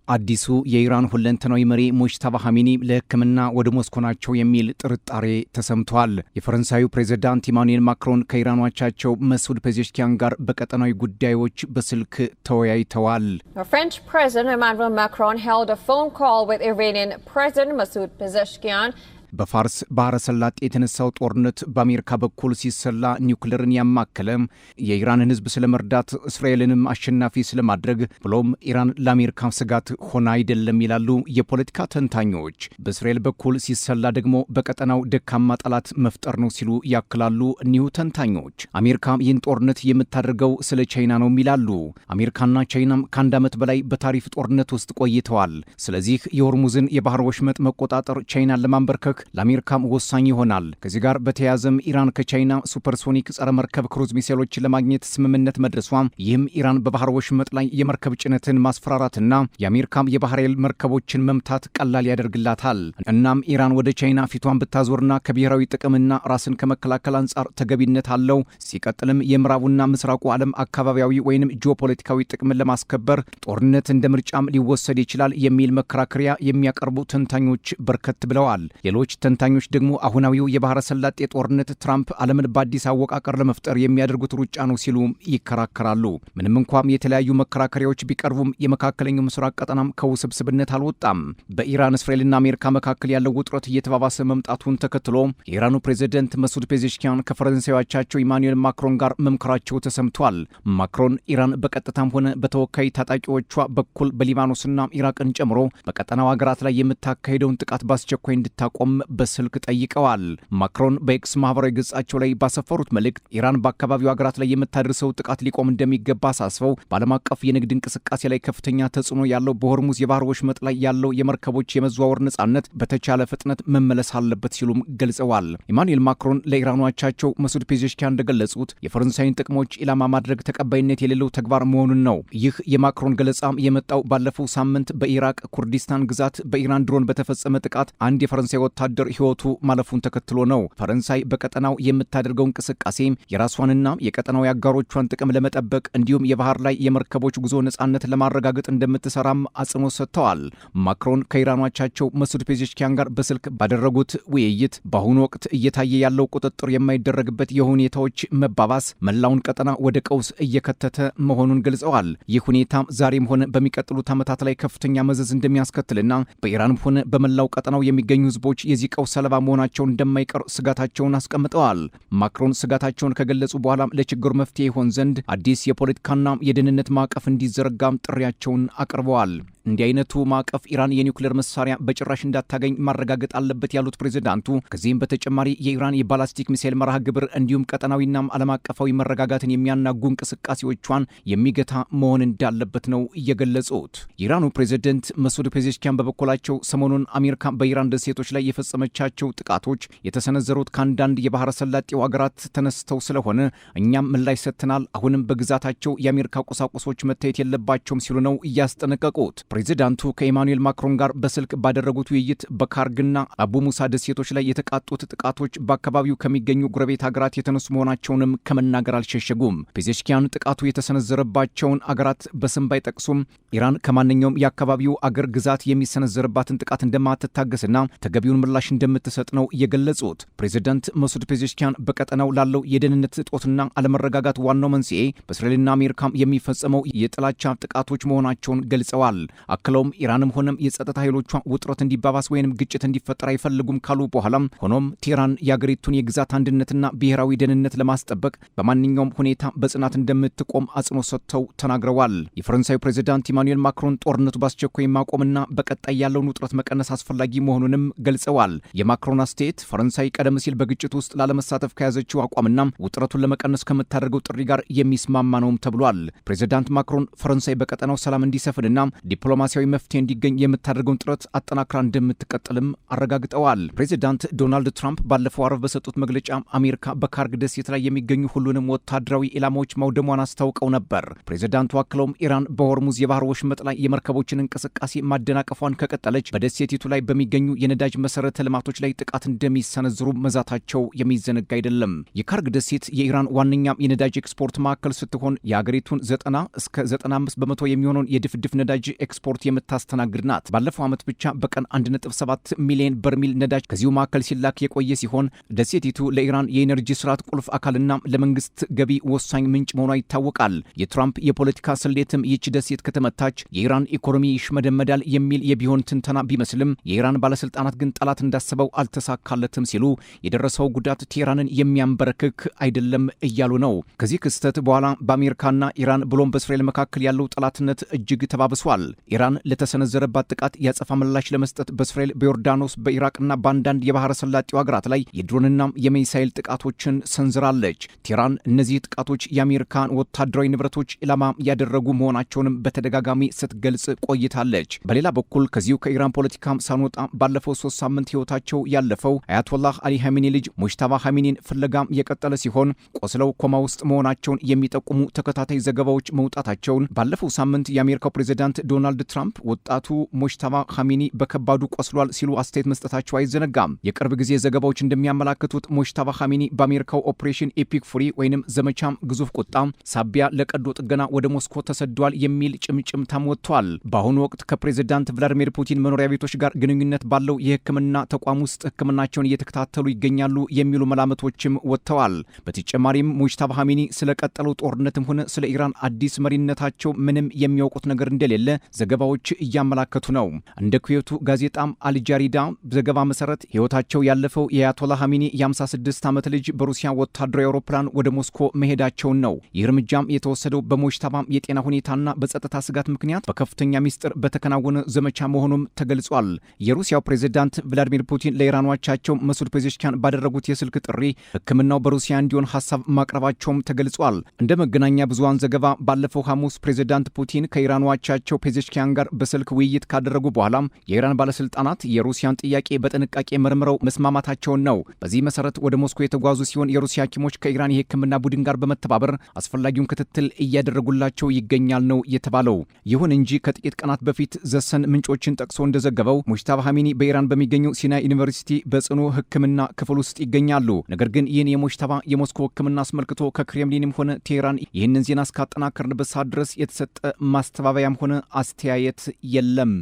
አዲሱ የኢራን ሁለንተናዊ መሪ ሙጅተባ ኻሜኒ ለሕክምና ወደ ሞስኮ ናቸው የሚል ጥርጣሬ ተሰምቷል። የፈረንሳዩ ፕሬዝዳንት ኢማኑኤል ማክሮን ከኢራኖቻቸው መስዑድ ፔዜሽኪያን ጋር በቀጠናዊ ጉዳዮች በስልክ ተወያይተዋል። French President Emmanuel Macron held a phone call with Iranian President Masoud Pezeshkian. በፋርስ ባህረ ሰላጤ የተነሳው ጦርነት በአሜሪካ በኩል ሲሰላ ኒውክሌርን ያማከለ የኢራንን ሕዝብ ስለመርዳት እስራኤልንም አሸናፊ ስለማድረግ ብሎም ኢራን ለአሜሪካ ስጋት ሆና አይደለም ይላሉ የፖለቲካ ተንታኞች። በእስራኤል በኩል ሲሰላ ደግሞ በቀጠናው ደካማ ጠላት መፍጠር ነው ሲሉ ያክላሉ እኒሁ ተንታኞች። አሜሪካ ይህን ጦርነት የምታደርገው ስለ ቻይና ነው ይላሉ። አሜሪካና ቻይናም ከአንድ ዓመት በላይ በታሪፍ ጦርነት ውስጥ ቆይተዋል። ስለዚህ የሆርሙዝን የባህር ወሽመጥ መቆጣጠር ቻይናን ለማንበርከክ ለአሜሪካም ወሳኝ ይሆናል። ከዚህ ጋር በተያያዘም ኢራን ከቻይና ሱፐርሶኒክ ጸረ መርከብ ክሩዝ ሚሳይሎችን ለማግኘት ስምምነት መድረሷ ይህም ኢራን በባህር ወሽመጥ ላይ የመርከብ ጭነትን ማስፈራራትና የአሜሪካም የባህር ኃይል መርከቦችን መምታት ቀላል ያደርግላታል። እናም ኢራን ወደ ቻይና ፊቷን ብታዞርና ከብሔራዊ ጥቅምና ራስን ከመከላከል አንጻር ተገቢነት አለው። ሲቀጥልም የምዕራቡና ምስራቁ ዓለም አካባቢያዊ ወይንም ጂኦፖለቲካዊ ጥቅምን ለማስከበር ጦርነት እንደ ምርጫም ሊወሰድ ይችላል የሚል መከራከሪያ የሚያቀርቡ ተንታኞች በርከት ብለዋል። ሌሎች ተንታኞች ደግሞ አሁናዊው የባህረ ሰላጤ ጦርነት ትራምፕ ዓለምን በአዲስ አወቃቀር ለመፍጠር የሚያደርጉት ሩጫ ነው ሲሉ ይከራከራሉ። ምንም እንኳን የተለያዩ መከራከሪያዎች ቢቀርቡም የመካከለኛው ምስራቅ ቀጠናም ከውስብስብነት አልወጣም። በኢራን እስራኤልና አሜሪካ መካከል ያለው ውጥረት እየተባባሰ መምጣቱን ተከትሎ የኢራኑ ፕሬዝዳንት መስዑድ ፔዜሽኪያን ከፈረንሳዮቻቸው ኢማኑኤል ማክሮን ጋር መምከራቸው ተሰምቷል። ማክሮን ኢራን በቀጥታም ሆነ በተወካይ ታጣቂዎቿ በኩል በሊባኖስና ኢራቅን ጨምሮ በቀጠናው ሀገራት ላይ የምታካሄደውን ጥቃት በአስቸኳይ እንድታቆም በስልክ ጠይቀዋል። ማክሮን በኤክስ ማህበራዊ ገጻቸው ላይ ባሰፈሩት መልእክት ኢራን በአካባቢው ሀገራት ላይ የምታደርሰው ጥቃት ሊቆም እንደሚገባ አሳስበው በዓለም አቀፍ የንግድ እንቅስቃሴ ላይ ከፍተኛ ተጽዕኖ ያለው በሆርሙዝ የባህር ወሽመጥ ላይ ያለው የመርከቦች የመዘዋወር ነጻነት በተቻለ ፍጥነት መመለስ አለበት ሲሉም ገልጸዋል። ኢማኑኤል ማክሮን ለኢራኖቻቸው መስዑድ ፔዜሽኪያን እንደገለጹት የፈረንሳይን ጥቅሞች ኢላማ ማድረግ ተቀባይነት የሌለው ተግባር መሆኑን ነው። ይህ የማክሮን ገለጻም የመጣው ባለፈው ሳምንት በኢራቅ ኩርዲስታን ግዛት በኢራን ድሮን በተፈጸመ ጥቃት አንድ የፈረንሳይ ወታደር ሕይወቱ ማለፉን ተከትሎ ነው። ፈረንሳይ በቀጠናው የምታደርገው እንቅስቃሴ የራሷንና የቀጠናው አጋሮቿን ጥቅም ለመጠበቅ እንዲሁም የባህር ላይ የመርከቦች ጉዞ ነጻነት ለማረጋገጥ እንደምትሰራም አጽንኦት ሰጥተዋል። ማክሮን ከኢራኖቻቸው መስዑድ ፔዜሽኪያን ጋር በስልክ ባደረጉት ውይይት በአሁኑ ወቅት እየታየ ያለው ቁጥጥር የማይደረግበት የሁኔታዎች መባባስ መላውን ቀጠና ወደ ቀውስ እየከተተ መሆኑን ገልጸዋል። ይህ ሁኔታ ዛሬም ሆነ በሚቀጥሉት ዓመታት ላይ ከፍተኛ መዘዝ እንደሚያስከትልና በኢራንም ሆነ በመላው ቀጠናው የሚገኙ ህዝቦች የዚህ ቀውስ ሰለባ መሆናቸውን እንደማይቀር ስጋታቸውን አስቀምጠዋል። ማክሮን ስጋታቸውን ከገለጹ በኋላ ለችግሩ መፍትሄ ይሆን ዘንድ አዲስ የፖለቲካና የደህንነት ማዕቀፍ እንዲዘረጋም ጥሪያቸውን አቅርበዋል። እንዲህ አይነቱ ማዕቀፍ ኢራን የኒውክሌር መሳሪያ በጭራሽ እንዳታገኝ ማረጋገጥ አለበት ያሉት ፕሬዝዳንቱ ከዚህም በተጨማሪ የኢራን የባላስቲክ ሚሳኤል መርሃ ግብር እንዲሁም ቀጠናዊና ዓለም አቀፋዊ መረጋጋትን የሚያናጉ እንቅስቃሴዎቿን የሚገታ መሆን እንዳለበት ነው የገለጹት። የኢራኑ ፕሬዝዳንት መስዑድ ፔዜሽኪያን በበኩላቸው ሰሞኑን አሜሪካ በኢራን ደሴቶች ላይ የፈጸመቻቸው ጥቃቶች የተሰነዘሩት ከአንዳንድ የባህረ ሰላጤው ሀገራት ተነስተው ስለሆነ እኛም ምላሽ ሰጥተናል። አሁንም በግዛታቸው የአሜሪካ ቁሳቁሶች መታየት የለባቸውም ሲሉ ነው እያስጠነቀቁት። ፕሬዝዳንቱ ከኢማኑኤል ማክሮን ጋር በስልክ ባደረጉት ውይይት በካርግና አቡ ሙሳ ደሴቶች ላይ የተቃጡት ጥቃቶች በአካባቢው ከሚገኙ ጎረቤት ሀገራት የተነሱ መሆናቸውንም ከመናገር አልሸሸጉም። ፔዜሽኪያን ጥቃቱ የተሰነዘረባቸውን አገራት በስም ባይጠቅሱም ኢራን ከማንኛውም የአካባቢው አገር ግዛት የሚሰነዘርባትን ጥቃት እንደማትታገስና ተገቢውን ምላሽ እንደምትሰጥ ነው የገለጹት። ፕሬዝዳንት መስዑድ ፔዜሽኪያን በቀጠናው ላለው የደህንነት እጦትና አለመረጋጋት ዋናው መንስኤ በእስራኤልና አሜሪካም የሚፈጸመው የጥላቻ ጥቃቶች መሆናቸውን ገልጸዋል። አክለውም ኢራንም ሆነም የጸጥታ ኃይሎቿ ውጥረት እንዲባባስ ወይንም ግጭት እንዲፈጠር አይፈልጉም ካሉ በኋላም ሆኖም ቴህራን የአገሪቱን የግዛት አንድነትና ብሔራዊ ደህንነት ለማስጠበቅ በማንኛውም ሁኔታ በጽናት እንደምትቆም አጽንኦት ሰጥተው ተናግረዋል። የፈረንሳዩ ፕሬዝዳንት ኢማኑኤል ማክሮን ጦርነቱ በአስቸኳይ ማቆምና በቀጣይ ያለውን ውጥረት መቀነስ አስፈላጊ መሆኑንም ገልጸዋል። የማክሮን አስተያየት ፈረንሳይ ቀደም ሲል በግጭት ውስጥ ላለመሳተፍ ከያዘችው አቋምና ውጥረቱን ለመቀነስ ከምታደርገው ጥሪ ጋር የሚስማማ ነውም ተብሏል። ፕሬዝዳንት ማክሮን ፈረንሳይ በቀጠናው ሰላም እንዲሰፍንና ዲፕሎማሲያዊ መፍትሄ እንዲገኝ የምታደርገውን ጥረት አጠናክራ እንደምትቀጥልም አረጋግጠዋል። ፕሬዚዳንት ዶናልድ ትራምፕ ባለፈው አርብ በሰጡት መግለጫ አሜሪካ በካርግ ደሴት ላይ የሚገኙ ሁሉንም ወታደራዊ ኢላማዎች ማውደሟን አስታውቀው ነበር። ፕሬዚዳንቱ አክለውም ኢራን በሆርሙዝ የባህር ወሽመጥ ላይ የመርከቦችን እንቅስቃሴ ማደናቀፏን ከቀጠለች በደሴቲቱ ላይ በሚገኙ የነዳጅ መሰረተ ልማቶች ላይ ጥቃት እንደሚሰነዝሩ መዛታቸው የሚዘነጋ አይደለም። የካርግ ደሴት የኢራን ዋነኛ የነዳጅ ኤክስፖርት ማዕከል ስትሆን የአገሪቱን 90 እስከ 95 በመቶ የሚሆነውን የድፍድፍ ነዳጅ ኤክስፖርት ትራንስፖርት የምታስተናግድ ናት። ባለፈው ዓመት ብቻ በቀን 1.7 ሚሊዮን በርሜል ነዳጅ ከዚሁ ማዕከል ሲላክ የቆየ ሲሆን ደሴቲቱ ለኢራን የኤነርጂ ስርዓት ቁልፍ አካልና ለመንግስት ገቢ ወሳኝ ምንጭ መሆኗ ይታወቃል። የትራምፕ የፖለቲካ ስሌትም ይህች ደሴት ከተመታች የኢራን ኢኮኖሚ ይሽመደመዳል የሚል የቢሆን ትንተና ቢመስልም የኢራን ባለስልጣናት ግን ጠላት እንዳሰበው አልተሳካለትም ሲሉ የደረሰው ጉዳት ቴህራንን የሚያንበረክክ አይደለም እያሉ ነው። ከዚህ ክስተት በኋላ በአሜሪካና ኢራን ብሎም በእስራኤል መካከል ያለው ጠላትነት እጅግ ተባብሷል። ኢራን ለተሰነዘረባት ጥቃት ያጸፋ ምላሽ ለመስጠት በእስራኤል፣ በዮርዳኖስ፣ በኢራቅና በአንዳንድ የባህረ ሰላጤው ሀገራት ላይ የድሮንና የሚሳይል ጥቃቶችን ሰንዝራለች። ቴህራን እነዚህ ጥቃቶች የአሜሪካን ወታደራዊ ንብረቶች ኢላማ ያደረጉ መሆናቸውንም በተደጋጋሚ ስትገልጽ ቆይታለች። በሌላ በኩል ከዚሁ ከኢራን ፖለቲካም ሳንወጣ ባለፈው 3 ሳምንት ህይወታቸው ያለፈው አያቶላህ አሊ ሐሜኒ ልጅ ሙጅተባ ሐሜኒን ፍለጋም የቀጠለ ሲሆን ቆስለው ኮማ ውስጥ መሆናቸውን የሚጠቁሙ ተከታታይ ዘገባዎች መውጣታቸውን ባለፈው ሳምንት የአሜሪካው ፕሬዝዳንት ዶናልድ ትራምፕ ወጣቱ ሙጅተባ ሐሜኒ በከባዱ ቆስሏል ሲሉ አስተያየት መስጠታቸው አይዘነጋም። የቅርብ ጊዜ ዘገባዎች እንደሚያመላክቱት ሙጅተባ ሐሜኒ በአሜሪካው ኦፕሬሽን ኤፒክ ፉሪ ወይንም ዘመቻም ግዙፍ ቁጣ ሳቢያ ለቀዶ ጥገና ወደ ሞስኮ ተሰዷል የሚል ጭምጭምታም ወጥቷል። በአሁኑ ወቅት ከፕሬዝዳንት ቭላዲሚር ፑቲን መኖሪያ ቤቶች ጋር ግንኙነት ባለው የሕክምና ተቋም ውስጥ ሕክምናቸውን እየተከታተሉ ይገኛሉ የሚሉ መላምቶችም ወጥተዋል። በተጨማሪም ሙጅተባ ሐሜኒ ስለቀጠለው ጦርነትም ሆነ ስለ ኢራን አዲስ መሪነታቸው ምንም የሚያውቁት ነገር እንደሌለ ዘገባዎች እያመላከቱ ነው። እንደ ኩዌቱ ጋዜጣም አልጃሪዳ ዘገባ መሰረት ሕይወታቸው ያለፈው የአያቶላ ሐሜኒ የ56 ዓመት ልጅ በሩሲያ ወታደራዊ አውሮፕላን ወደ ሞስኮ መሄዳቸውን ነው። ይህ እርምጃም የተወሰደው በሙጅተባም የጤና ሁኔታና በጸጥታ ስጋት ምክንያት በከፍተኛ ሚስጥር በተከናወነ ዘመቻ መሆኑም ተገልጿል። የሩሲያው ፕሬዝዳንት ቭላዲሚር ፑቲን ለኢራን አቻቸው መሱድ ፔዜሽኪያን ባደረጉት የስልክ ጥሪ ሕክምናው በሩሲያ እንዲሆን ሐሳብ ማቅረባቸውም ተገልጿል። እንደ መገናኛ ብዙሃን ዘገባ ባለፈው ሐሙስ ፕሬዝዳንት ፑቲን ከኢራን አቻቸው ፔዜሽኪያን ጋር በስልክ ውይይት ካደረጉ በኋላም የኢራን ባለስልጣናት የሩሲያን ጥያቄ በጥንቃቄ መርምረው መስማማታቸውን ነው። በዚህ መሰረት ወደ ሞስኮ የተጓዙ ሲሆን የሩሲያ ሐኪሞች ከኢራን የሕክምና ቡድን ጋር በመተባበር አስፈላጊውን ክትትል እያደረጉላቸው ይገኛል ነው የተባለው። ይሁን እንጂ ከጥቂት ቀናት በፊት ዘሰን ምንጮችን ጠቅሶ እንደዘገበው ሙጅተባ ሐሜኒ በኢራን በሚገኘው ሲናይ ዩኒቨርሲቲ በጽኑ ሕክምና ክፍል ውስጥ ይገኛሉ። ነገር ግን ይህን የሙጅተባ የሞስኮ ሕክምና አስመልክቶ ከክሬምሊንም ሆነ ቴህራን ይህንን ዜና እስካጠናከርንበት ሰዓት ድረስ የተሰጠ ማስተባበያም ሆነ አስተያየት የለም።